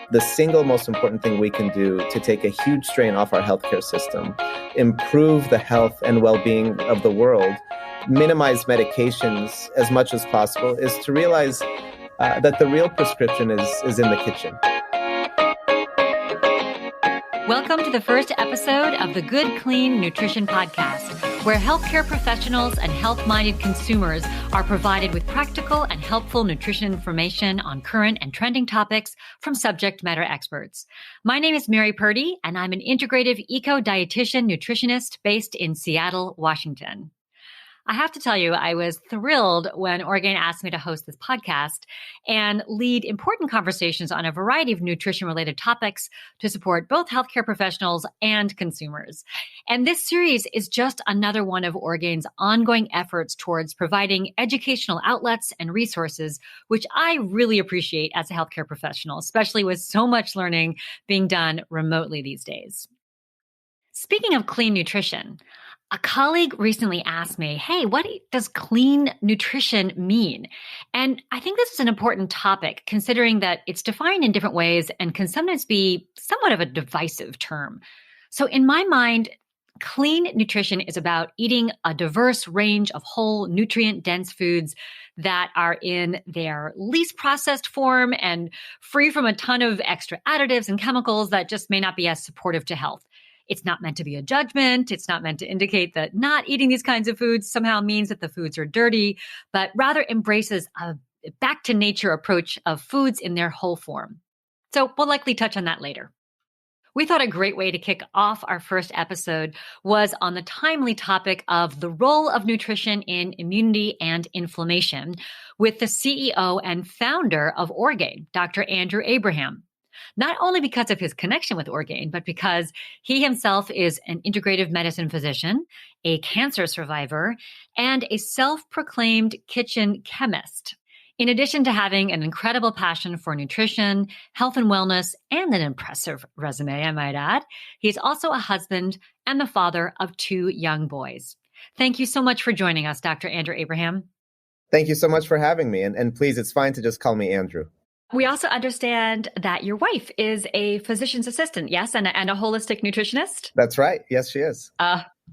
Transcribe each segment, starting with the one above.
The single most important thing we can do to take a huge strain off our healthcare system, improve the health and well-being of the world, minimize medications as much as possible, is to realize that the real prescription is in the kitchen. Welcome to the first episode of the Good Clean Nutrition Podcast, where healthcare professionals and health-minded consumers are provided with practical and helpful nutrition information on current and trending topics from subject matter experts. My name is Mary Purdy, and I'm an integrative eco-dietitian nutritionist based in Seattle, Washington. I have to tell you, I was thrilled when Orgain asked me to host this podcast and lead important conversations on a variety of nutrition-related topics to support both healthcare professionals and consumers. And this series is just another one of Orgain's ongoing efforts towards providing educational outlets and resources, which I really appreciate as a healthcare professional, especially with so much learning being done remotely these days. Speaking of clean nutrition, a colleague recently asked me, hey, what does clean nutrition mean? And I think this is an important topic, considering that it's defined in different ways and can sometimes be somewhat of a divisive term. So in my mind, clean nutrition is about eating a diverse range of whole, nutrient-dense foods that are in their least processed form and free from a ton of extra additives and chemicals that just may not be as supportive to health. It's not meant to be a judgment. It's not meant to indicate that not eating these kinds of foods somehow means that the foods are dirty, but rather embraces a back to nature approach of foods in their whole form. So we'll likely touch on that later. We thought a great way to kick off our first episode was on the timely topic of the role of nutrition in immunity and inflammation with the CEO and founder of Orgain, Dr. Andrew Abraham. Not only because of his connection with Orgain, but because he himself is an integrative medicine physician, a cancer survivor, and a self-proclaimed kitchen chemist. In addition to having an incredible passion for nutrition, health and wellness, and an impressive resume, I might add, he's also a husband and the father of 2 young boys. Thank you so much for joining us, Dr. Andrew Abraham. Thank you so much for having me. And please, it's fine to just call me Andrew. We also understand that your wife is a physician's assistant, yes, and a holistic nutritionist? That's right. Yes, she is.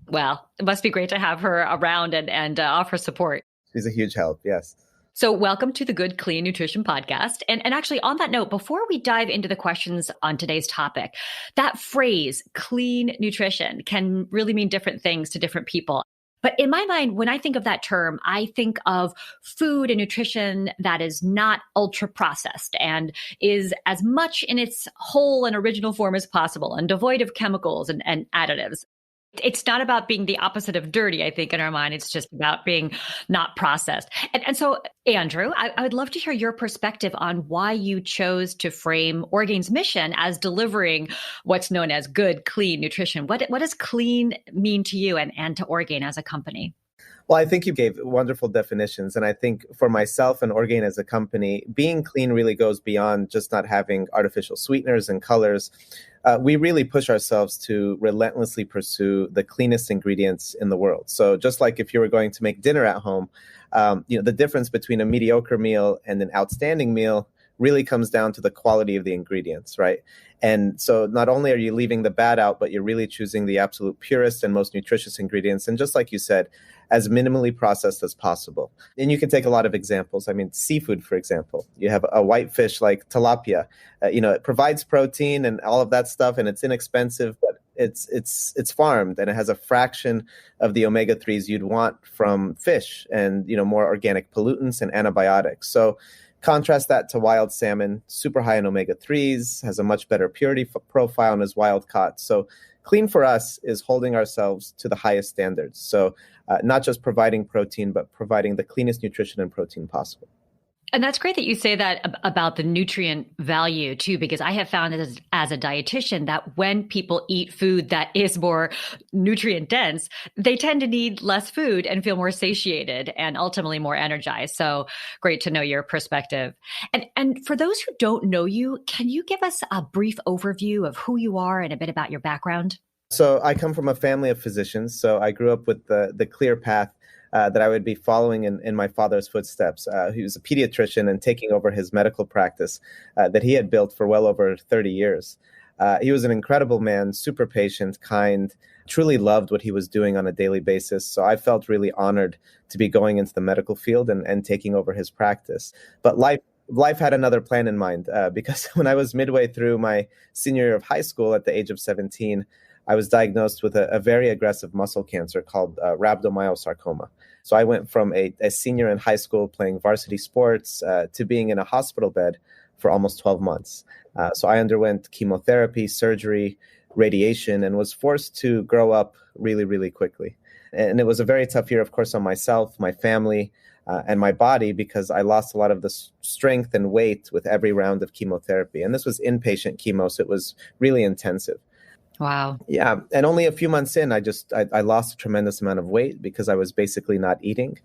Well, it must be great to have her around and offer support. She's a huge help, yes. So welcome to the Good Clean Nutrition Podcast. And actually, on that note, before we dive into the questions on today's topic, that phrase, clean nutrition, can really mean different things to different people. But in my mind, when I think of that term, I think of food and nutrition that is not ultra processed and is as much in its whole and original form as possible and devoid of chemicals and additives. It's not about being the opposite of dirty, I think, in our mind. It's just about being not processed. And so, Andrew, I would love to hear your perspective on why you chose to frame Orgain's mission as delivering what's known as good, clean nutrition. What does clean mean to you and to Orgain as a company? Well, I think you gave wonderful definitions. And I think for myself and Orgain as a company, being clean really goes beyond just not having artificial sweeteners and colors. We really push ourselves to relentlessly pursue the cleanest ingredients in the world. So just like if you were going to make dinner at home, the difference between a mediocre meal and an outstanding meal really comes down to the quality of the ingredients, right? And so not only are you leaving the bad out, but you're really choosing the absolute purest and most nutritious ingredients. And just like you said, as minimally processed as possible. And you can take a lot of examples. I mean, seafood, for example, you have a white fish like tilapia. It provides protein and all of that stuff, and it's inexpensive, but it's farmed and it has a fraction of the omega-3s you'd want from fish and, more organic pollutants and antibiotics. So contrast that to wild salmon, super high in omega-3s, has a much better purity profile and is wild caught. So clean for us is holding ourselves to the highest standards. So not just providing protein, but providing the cleanest nutrition and protein possible. And that's great that you say that about the nutrient value too, because I have found as a dietitian that when people eat food that is more nutrient dense, they tend to need less food and feel more satiated and ultimately more energized. So great to know your perspective. And for those who don't know you, can you give us a brief overview of who you are and a bit about your background? So I come from a family of physicians. So I grew up with the clear path that I would be following in my father's footsteps. He was a pediatrician and taking over his medical practice that he had built for well over 30 years. He was an incredible man, super patient, kind, truly loved what he was doing on a daily basis. So I felt really honored to be going into the medical field and taking over his practice. But life had another plan in mind because when I was midway through my senior year of high school at the age of 17, I was diagnosed with a very aggressive muscle cancer called rhabdomyosarcoma. So I went from a senior in high school playing varsity sports to being in a hospital bed for almost 12 months. So I underwent chemotherapy, surgery, radiation, and was forced to grow up really, really quickly. And it was a very tough year, of course, on myself, my family, and my body, because I lost a lot of the strength and weight with every round of chemotherapy. And this was inpatient chemo, so it was really intensive. Wow. Yeah. And only a few months in, I lost a tremendous amount of weight because I was basically not eating.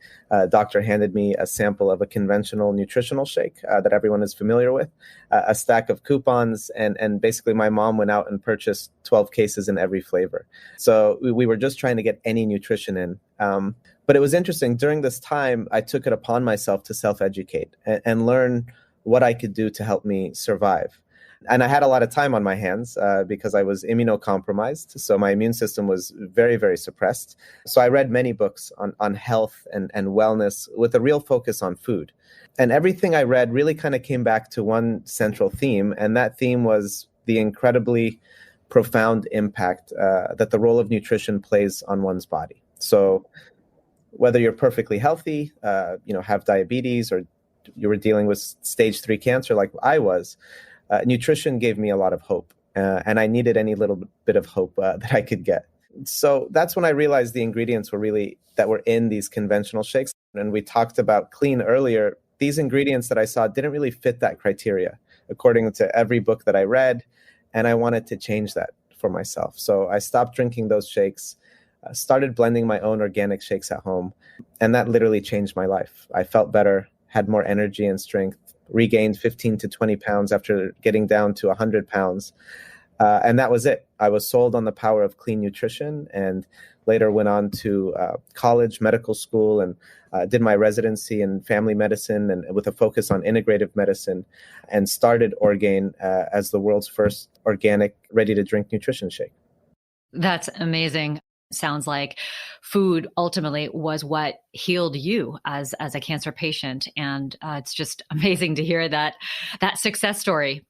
Doctor handed me a sample of a conventional nutritional shake that everyone is familiar with, a stack of coupons, and basically my mom went out and purchased 12 cases in every flavor. So we were just trying to get any nutrition in. But it was interesting. During this time, I took it upon myself to self-educate and learn what I could do to help me survive. And I had a lot of time on my hands because I was immunocompromised. So my immune system was very, very suppressed. So I read many books on health and wellness with a real focus on food. And everything I read really kind of came back to one central theme. And that theme was the incredibly profound impact that the role of nutrition plays on one's body. So whether you're perfectly healthy, have diabetes, or you were dealing with stage 3 cancer like I was, nutrition gave me a lot of hope, and I needed any little bit of hope that I could get. So that's when I realized the ingredients that were in these conventional shakes. And we talked about clean earlier. These ingredients that I saw didn't really fit that criteria according to every book that I read, and I wanted to change that for myself. So I stopped drinking those shakes, started blending my own organic shakes at home, and that literally changed my life. I felt better, had more energy and strength, regained 15 to 20 pounds after getting down to 100 pounds. And that was it. I was sold on the power of clean nutrition, and later went on to college, medical school, and did my residency in family medicine and with a focus on integrative medicine, and started Orgain as the world's first organic, ready-to-drink nutrition shake. That's amazing. Sounds like food ultimately was what healed you as a cancer patient. And it's just amazing to hear that success story.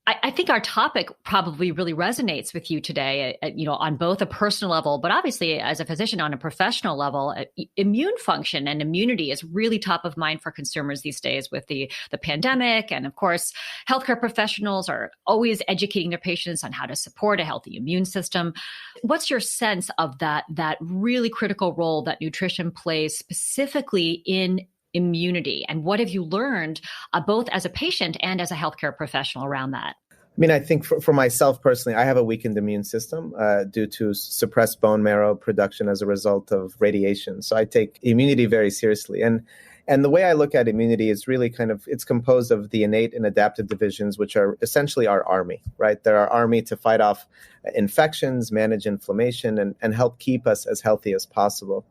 I think our topic probably really resonates with you today, on both a personal level, but obviously as a physician on a professional level. Immune function and immunity is really top of mind for consumers these days with the pandemic. And of course, healthcare professionals are always educating their patients on how to support a healthy immune system. What's your sense of that really critical role that nutrition plays specifically in immunity? And what have you learned both as a patient and as a healthcare professional around that? I mean, I think for myself personally, I have a weakened immune system due to suppressed bone marrow production as a result of radiation. So I take immunity very seriously. And the way I look at immunity is really it's composed of the innate and adaptive divisions, which are essentially our army, right? They're our army to fight off infections, manage inflammation, and help keep us as healthy as possible.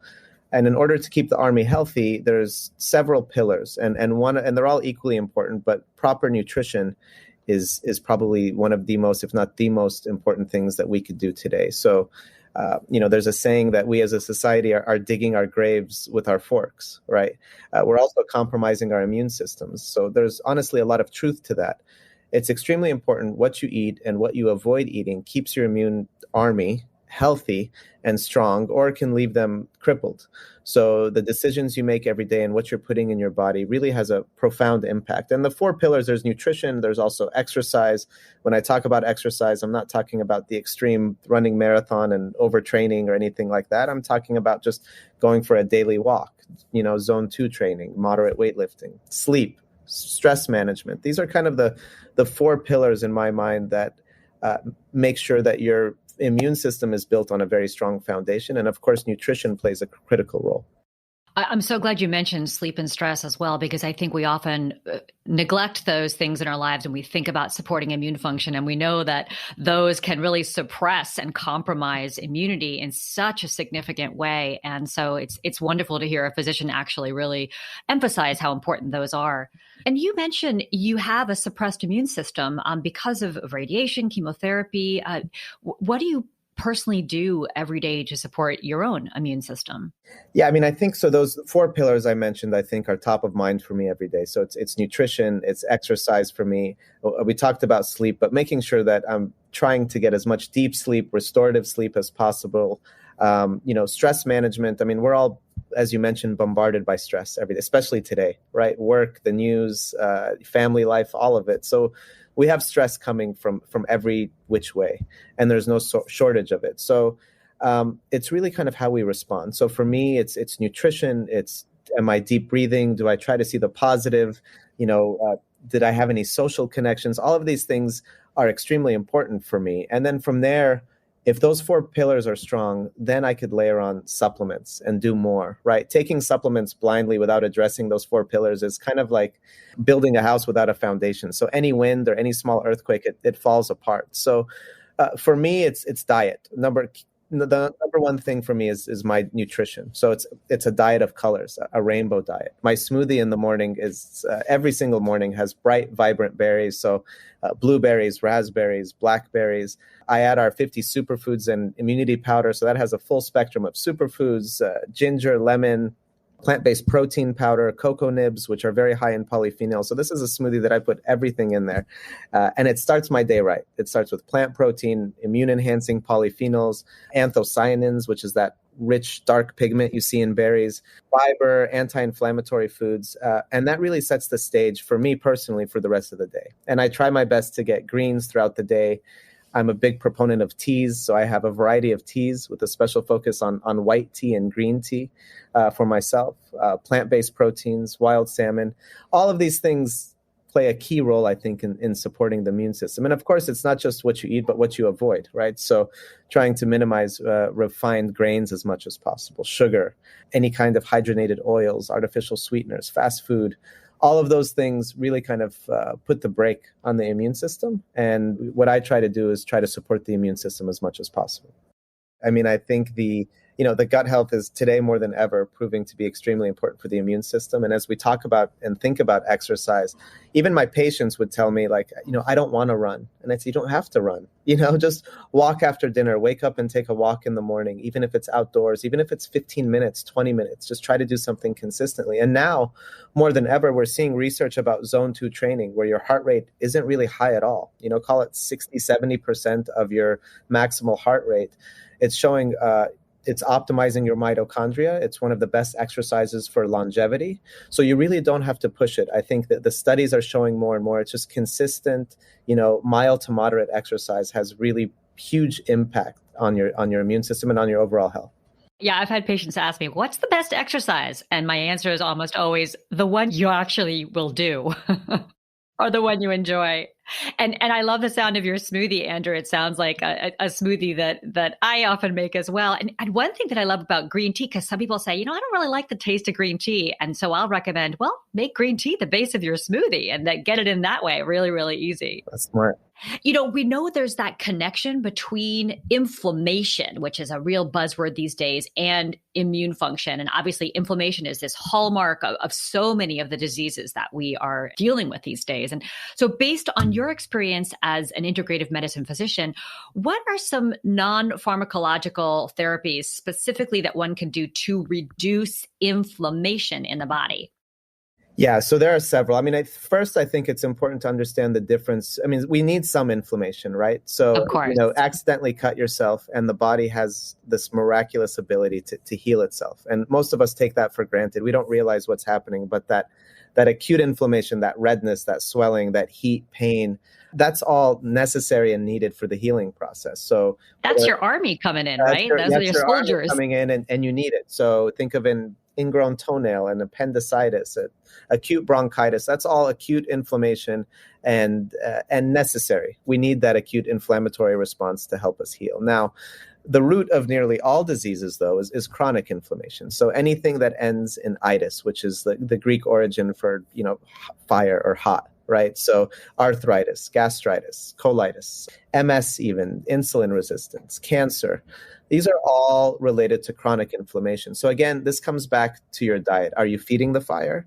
And in order to keep the army healthy, there's several pillars, and they're all equally important. But proper nutrition is probably one of the most, if not the most important things that we could do today. So, there's a saying that we as a society are digging our graves with our forks, right? We're also compromising our immune systems. So there's honestly a lot of truth to that. It's extremely important what you eat and what you avoid eating keeps your immune army healthy and strong, or can leave them crippled. So the decisions you make every day and what you're putting in your body really has a profound impact. And the 4 pillars, there's nutrition, there's also exercise. When I talk about exercise, I'm not talking about the extreme running marathon and overtraining or anything like that. I'm talking about just going for a daily walk, zone 2 training, moderate weightlifting, sleep, stress management. These are kind of the 4 pillars in my mind that make sure that your immune system is built on a very strong foundation. And of course, nutrition plays a critical role. I'm so glad you mentioned sleep and stress as well, because I think we often neglect those things in our lives and we think about supporting immune function. And we know that those can really suppress and compromise immunity in such a significant way. And so it's wonderful to hear a physician actually really emphasize how important those are. And you mentioned you have a suppressed immune system because of radiation, chemotherapy. What do you personally do every day to support your own immune system? Yeah, I mean, I think so. Those four pillars I mentioned, I think, are top of mind for me every day. So it's nutrition, it's exercise for me. We talked about sleep, but making sure that I'm trying to get as much deep sleep, restorative sleep as possible. Stress management. I mean, we're all, as you mentioned, bombarded by stress every day, especially today, right? Work, the news, family life, all of it. So we have stress coming from every which way, and there's no shortage of it. So it's really kind of how we respond. So for me, it's nutrition. It's, am I deep breathing? Do I try to see the positive? Did I have any social connections? All of these things are extremely important for me. And then from there, if those four pillars are strong, then I could layer on supplements and do more, right? Taking supplements blindly without addressing those four pillars is kind of like building a house without a foundation. So any wind or any small earthquake, it falls apart. So for me, it's diet. The number one thing for me is my nutrition. So it's a diet of colors, a rainbow diet. My smoothie in the morning is every single morning has bright, vibrant berries. So blueberries, raspberries, blackberries. I add our 50 superfoods and immunity powder. So that has a full spectrum of superfoods, ginger, lemon, plant-based protein powder, cocoa nibs, which are very high in polyphenols. So this is a smoothie that I put everything in there. And it starts my day right. It starts with plant protein, immune-enhancing polyphenols, anthocyanins, which is that rich, dark pigment you see in berries, fiber, anti-inflammatory foods. And that really sets the stage for me personally for the rest of the day. And I try my best to get greens throughout the day. I'm a big proponent of teas, so I have a variety of teas with a special focus on white tea and green tea for myself, plant-based proteins, wild salmon. All of these things play a key role, I think, in supporting the immune system. And of course, it's not just what you eat, but what you avoid, right? So trying to minimize refined grains as much as possible, sugar, any kind of hydrogenated oils, artificial sweeteners, fast food. All of those things really kind of put the brake on the immune system. And what I try to do is try to support the immune system as much as possible. I mean, I think the gut health is today more than ever proving to be extremely important for the immune system. And as we talk about and think about exercise, even my patients would tell me like, I don't want to run. And I'd say, you don't have to run, just walk after dinner, wake up and take a walk in the morning, even if it's outdoors, even if it's 15 minutes, 20 minutes, just try to do something consistently. And now more than ever, we're seeing research about zone 2 training where your heart rate isn't really high at all. Call it 60-70% of your maximal heart rate. It's showing it's optimizing your mitochondria. It's one of the best exercises for longevity. So you really don't have to push it. I think that the studies are showing more and more. It's just consistent, mild to moderate exercise has really huge impact on your immune system and on your overall health. Yeah, I've had patients ask me, what's the best exercise? And my answer is almost always the one you actually will do or the one you enjoy. And I love the sound of your smoothie, Andrew. It sounds like a smoothie that I often make as well. And one thing that I love about green tea, because some people say, I don't really like the taste of green tea. And so I'll recommend, make green tea the base of your smoothie and get it in that way. Really, really easy. That's smart. We know there's that connection between inflammation, which is a real buzzword these days, and immune function. And obviously, inflammation is this hallmark of so many of the diseases that we are dealing with these days. And so based on your experience as an integrative medicine physician, what are some non-pharmacological therapies specifically that one can do to reduce inflammation in the body? Yeah, so there are several. I mean, first, I think it's important to understand the difference. I mean, we need some inflammation, right? So, of course. Accidentally cut yourself and the body has this miraculous ability to heal itself. And most of us take that for granted. We don't realize what's happening, but that acute inflammation, that redness, that swelling, that heat, pain, that's all necessary and needed for the healing process. So that's your army coming in, right? Those are your soldiers coming in and you need it. So think of an ingrown toenail and appendicitis, acute bronchitis. That's all acute inflammation and necessary. We need that acute inflammatory response to help us heal. Now, The root of nearly all diseases, though, is chronic inflammation. So anything that ends in itis, which is the Greek origin for, fire or hot, right? So arthritis, gastritis, colitis, MS even, insulin resistance, cancer. These are all related to chronic inflammation. So again, this comes back to your diet. Are you feeding the fire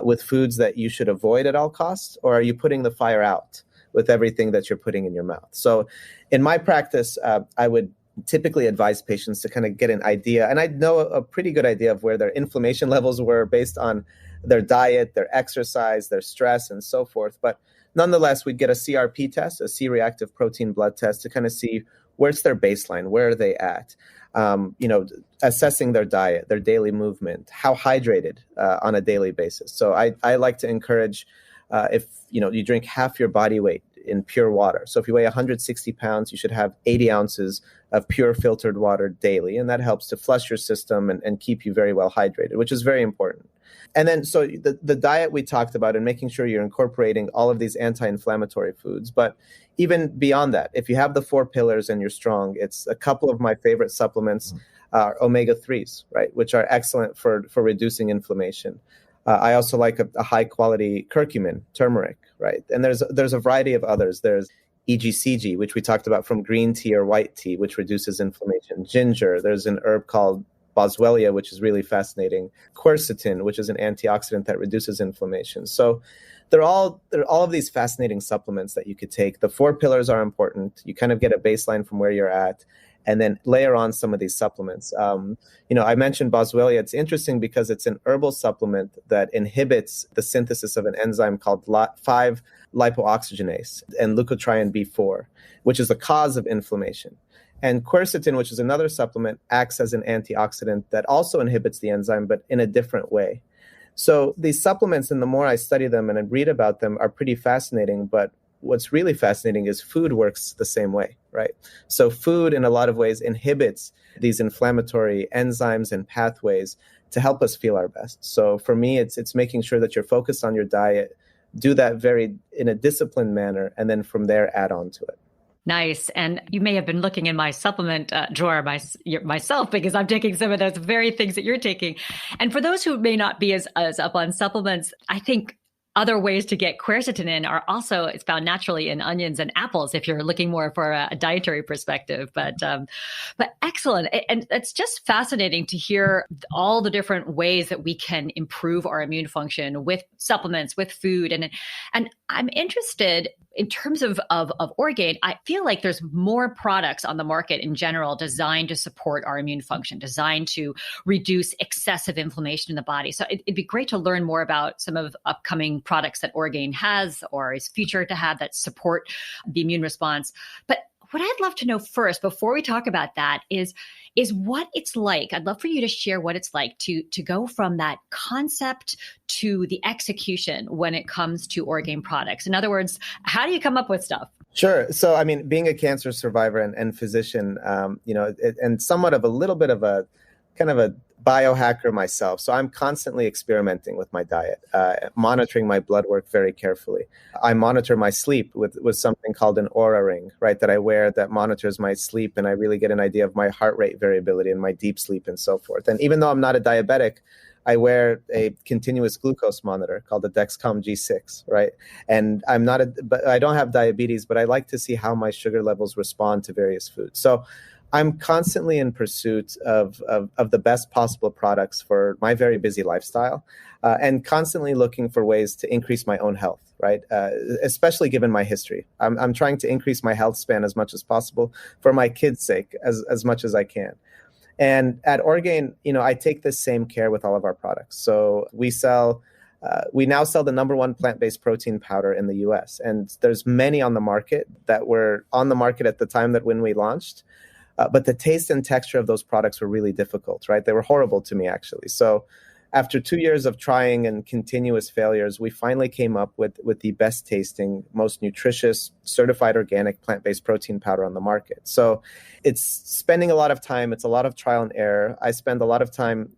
with foods that you should avoid at all costs, or are you putting the fire out with everything that you're putting in your mouth? So in my practice, I would typically advise patients to kind of get an idea, and I know a pretty good idea of where their inflammation levels were based on their diet, their exercise, their stress, and so forth. But nonetheless, we'd get a CRP test, a C-reactive protein blood test, to kind of see where's their baseline, where are they at, assessing their diet, their daily movement, how hydrated on a daily basis. So I like to encourage if you drink half your body weight in pure water. So if you weigh 160 pounds, you should have 80 ounces of pure filtered water daily. And that helps to flush your system and keep you very well hydrated, which is very important. And then, so the diet we talked about, and making sure you're incorporating all of these anti-inflammatory foods. But even beyond that, if you have the 4 pillars and you're strong, it's a couple of my favorite supplements are omega-3s, right, which are excellent for reducing inflammation. I also like a high quality curcumin, turmeric, right? And there's a variety of others. There's EGCG, which we talked about from green tea or white tea, which reduces inflammation. Ginger. There's an herb called boswellia, which is really fascinating. Quercetin, which is an antioxidant that reduces inflammation. So there are all of these fascinating supplements that you could take. The 4 pillars are important. You kind of get a baseline from where you're at, and then layer on some of these supplements. I mentioned boswellia. It's interesting because it's an herbal supplement that inhibits the synthesis of an enzyme called 5-lipoxygenase and leukotriene B4, which is the cause of inflammation. And quercetin, which is another supplement, acts as an antioxidant that also inhibits the enzyme, but in a different way. So these supplements, and the more I study them and I read about them, are pretty fascinating. But what's really fascinating is food works the same way, right? So food, in a lot of ways, inhibits these inflammatory enzymes and pathways to help us feel our best. So for me, it's making sure that you're focused on your diet, do that in a disciplined manner, and then from there, add on to it. Nice. And you may have been looking in my supplement drawer myself, because I'm taking some of those very things that you're taking. And for those who may not be as up on supplements, I think other ways to get quercetin in are also, it's found naturally in onions and apples if you're looking more for a dietary perspective. But excellent. And it's just fascinating to hear all the different ways that we can improve our immune function with supplements, with food. And I'm interested in terms of Orgain. I feel like there's more products on the market in general designed to support our immune function, designed to reduce excessive inflammation in the body. So it'd be great to learn more about some of upcoming products that Orgain has or is featured to have that support the immune response. But what I'd love to know first, before we talk about that, is what it's like. I'd love for you to share what it's like to go from that concept to the execution when it comes to Orgain products. In other words, how do you come up with stuff? Sure. So, being a cancer survivor and physician, and somewhat of a little bit of a kind of a biohacker myself. So I'm constantly experimenting with my diet, monitoring my blood work very carefully. I monitor my sleep with something called an Oura ring, right, that I wear that monitors my sleep, and I really get an idea of my heart rate variability and my deep sleep and so forth. And even though I'm not a diabetic, I wear a continuous glucose monitor called the Dexcom G6, right? And but I don't have diabetes, but I like to see how my sugar levels respond to various foods. So I'm constantly in pursuit of the best possible products for my very busy lifestyle, and constantly looking for ways to increase my own health, right? Especially given my history. I'm trying to increase my health span as much as possible for my kids' sake, as much as I can. And at Orgain, I take the same care with all of our products. So we now sell the number 1 plant-based protein powder in the US. And there's many on the market that were on the market at the time that when we launched. But the taste and texture of those products were really difficult, right? They were horrible to me, actually. So after 2 years of trying and continuous failures, we finally came up with the best tasting, most nutritious, certified organic plant-based protein powder on the market. So it's spending a lot of time. It's a lot of trial and error. I spend a lot of time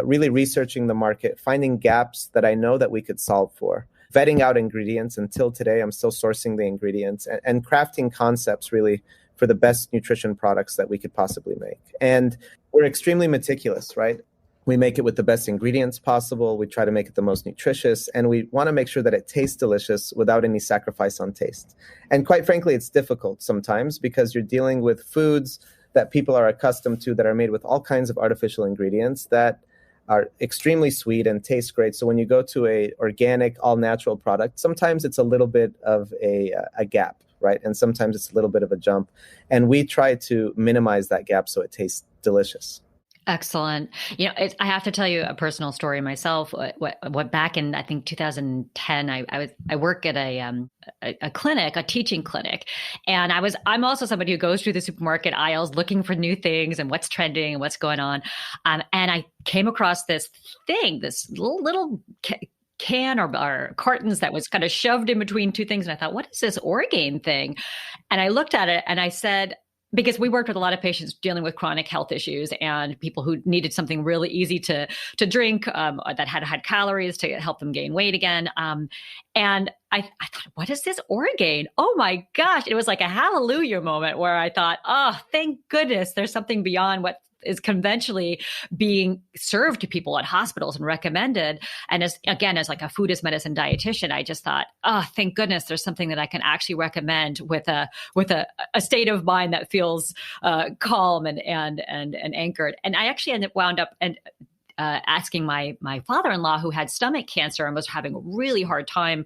really researching the market, finding gaps that I know that we could solve for, vetting out ingredients. Until today, I'm still sourcing the ingredients and crafting concepts really for the best nutrition products that we could possibly make. And we're extremely meticulous, right? We make it with the best ingredients possible. We try to make it the most nutritious, and we want to make sure that it tastes delicious without any sacrifice on taste. And quite frankly, it's difficult sometimes because you're dealing with foods that people are accustomed to that are made with all kinds of artificial ingredients that are extremely sweet and taste great. So when you go to a organic, all-natural product, sometimes it's a little bit of a gap, right? And sometimes it's a little bit of a jump. And we try to minimize that gap so it tastes delicious. Excellent. I have to tell you a personal story myself. What back in, I think, 2010, I work at a clinic, a teaching clinic, and I'm also somebody who goes through the supermarket aisles looking for new things and what's trending and what's going on. And I came across this thing, this little can or cartons that was kind of shoved in between two things, and I thought, what is this Orgain thing? And I looked at it and I said, because we worked with a lot of patients dealing with chronic health issues and people who needed something really easy to drink that had calories to help them gain weight again. And I thought, what is this Orgain? Oh my gosh. It was like a hallelujah moment where I thought, oh, thank goodness there's something beyond what is conventionally being served to people at hospitals and recommended. And as like a food as medicine dietitian, I just thought, oh, thank goodness there's something that I can actually recommend with a state of mind that feels calm and anchored. And I actually wound up asking my father-in-law, who had stomach cancer and was having a really hard time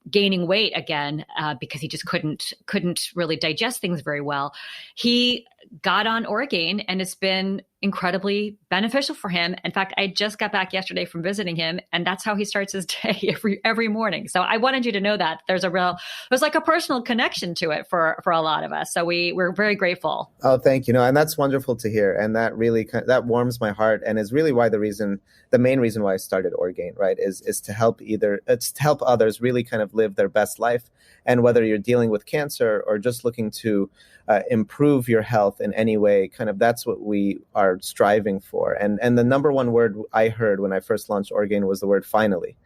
gaining weight again because he just couldn't really digest things very well. He got on Orgain, and it's been incredibly beneficial for him. In fact, I just got back yesterday from visiting him, and that's how he starts his day every morning. So I wanted you to know that there's like a personal connection to it for a lot of us. So we're very grateful. Oh, thank you. And that's wonderful to hear. And that really, that warms my heart, and is really why the main reason why I started Orgain, right, is to help others really kind of live their best life. And whether you're dealing with cancer or just looking to improve your health in any way, kind of that's what we are striving for. And the number one word I heard when I first launched Orgain was the word finally.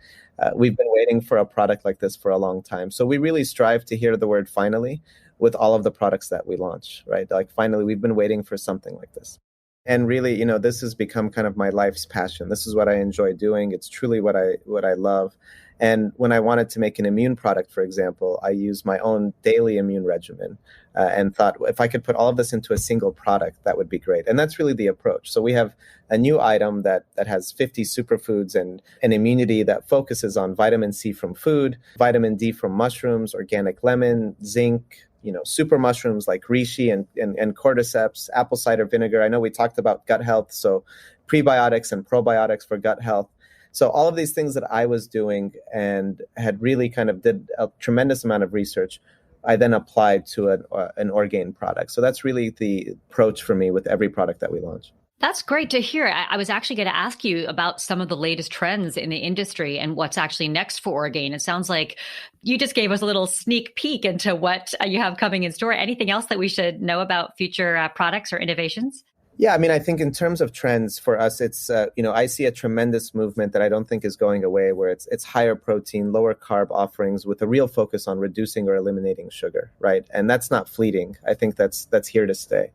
We've been waiting for a product like this for a long time. So we really strive to hear the word finally with all of the products that we launch, right? Like, finally, we've been waiting for something like this. And really, this has become kind of my life's passion. This is what I enjoy doing. It's truly what I love. And when I wanted to make an immune product, for example, I used my own daily immune regimen and thought, if I could put all of this into a single product, that would be great. And that's really the approach. So we have a new item that has 50 superfoods and an immunity that focuses on vitamin C from food, vitamin D from mushrooms, organic lemon, zinc, super mushrooms like reishi and cordyceps, apple cider vinegar. I know we talked about gut health, so prebiotics and probiotics for gut health. So all of these things that I was doing and had really kind of did a tremendous amount of research, I then applied to an Orgain product. So that's really the approach for me with every product that we launch. That's great to hear. I was actually going to ask you about some of the latest trends in the industry and what's actually next for Orgain. It sounds like you just gave us a little sneak peek into what you have coming in store. Anything else that we should know about future products or innovations? Yeah, I think in terms of trends for us, it's, I see a tremendous movement that I don't think is going away, where it's higher protein, lower carb offerings with a real focus on reducing or eliminating sugar, right? And that's not fleeting. I think that's here to stay.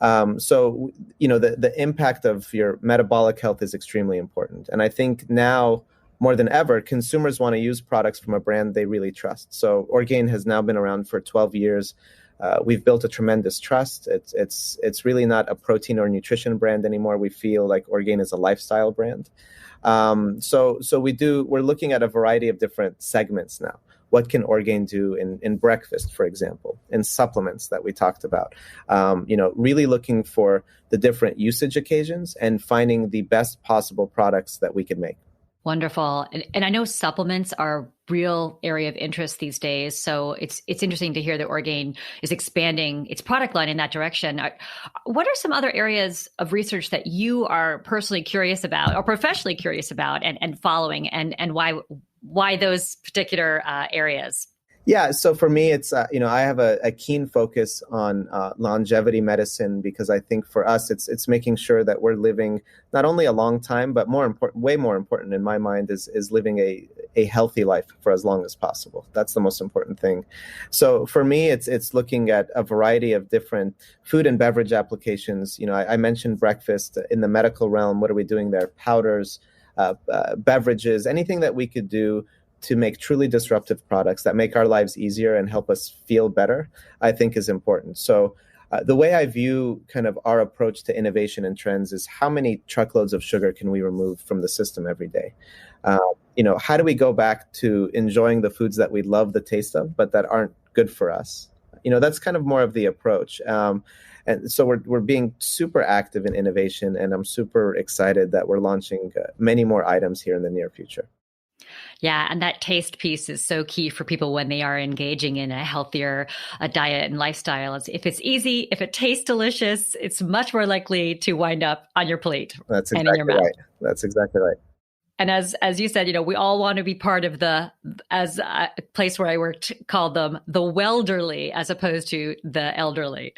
So, the impact of your metabolic health is extremely important. And I think now more than ever, consumers want to use products from a brand they really trust. So Orgain has now been around for 12 years. We've built a tremendous trust. It's really not a protein or nutrition brand anymore. We feel like Orgain is a lifestyle brand. So we're looking at a variety of different segments now. What can Orgain do in breakfast, for example, in supplements that we talked about? Really looking for the different usage occasions and finding the best possible products that we could make. Wonderful. And I know supplements are a real area of interest these days. So it's interesting to hear that Orgain is expanding its product line in that direction. What are some other areas of research that you are personally curious about or professionally curious about and following, and why those particular areas? Yeah, so for me, it's I have a keen focus on longevity medicine because I think for us, it's making sure that we're living not only a long time, but more important, way more important in my mind, is living a healthy life for as long as possible. That's the most important thing. So for me, it's looking at a variety of different food and beverage applications. I mentioned breakfast in the medical realm. What are we doing there? Powders, beverages, anything that we could do to make truly disruptive products that make our lives easier and help us feel better, I think is important. So the way I view kind of our approach to innovation and trends is how many truckloads of sugar can we remove from the system every day? How do we go back to enjoying the foods that we love the taste of, but that aren't good for us? That's kind of more of the approach. And so we're being super active in innovation, and I'm super excited that we're launching many more items here in the near future. Yeah, and that taste piece is so key for people when they are engaging in a healthier diet and lifestyle. If it's easy, if it tastes delicious, it's much more likely to wind up on your plate That's and in your exactly mouth. right. That's exactly right. And as you said, we all want to be part of as a place where I worked called them the welderly as opposed to the elderly.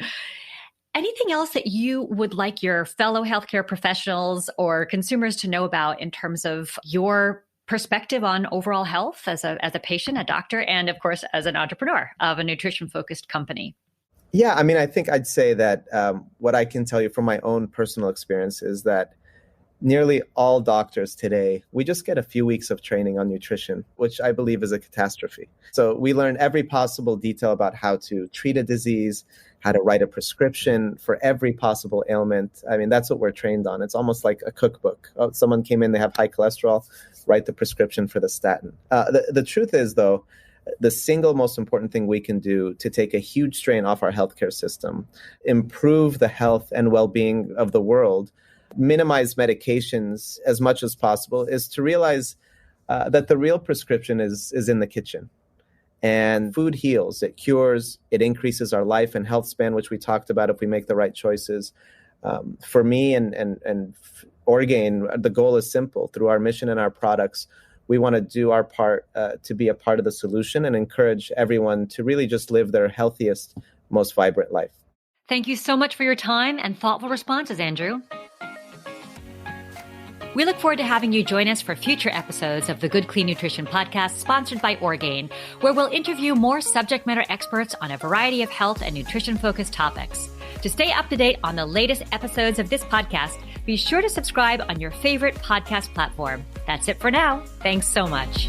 Anything else that you would like your fellow healthcare professionals or consumers to know about in terms of your perspective on overall health as a patient, a doctor, and of course, as an entrepreneur of a nutrition-focused company? Yeah, I mean, I think I'd say that what I can tell you from my own personal experience is that nearly all doctors today, we just get a few weeks of training on nutrition, which I believe is a catastrophe. So we learn every possible detail about how to treat a disease, how to write a prescription for every possible ailment. I mean, that's what we're trained on. It's almost like a cookbook. Oh, someone came in, they have high cholesterol, write the prescription for the statin. The truth is, though, the single most important thing we can do to take a huge strain off our healthcare system, improve the health and well-being of the world, minimize medications as much as possible, is to realize that the real prescription is in the kitchen. And food heals, it cures, it increases our life and health span, which we talked about if we make the right choices. For me and Orgain, the goal is simple. Through our mission and our products, we want to do our part to be a part of the solution and encourage everyone to really just live their healthiest, most vibrant life. Thank you so much for your time and thoughtful responses, Andrew. We look forward to having you join us for future episodes of the Good Clean Nutrition podcast sponsored by Orgain, where we'll interview more subject matter experts on a variety of health and nutrition-focused topics. To stay up to date on the latest episodes of this podcast, be sure to subscribe on your favorite podcast platform. That's it for now. Thanks so much.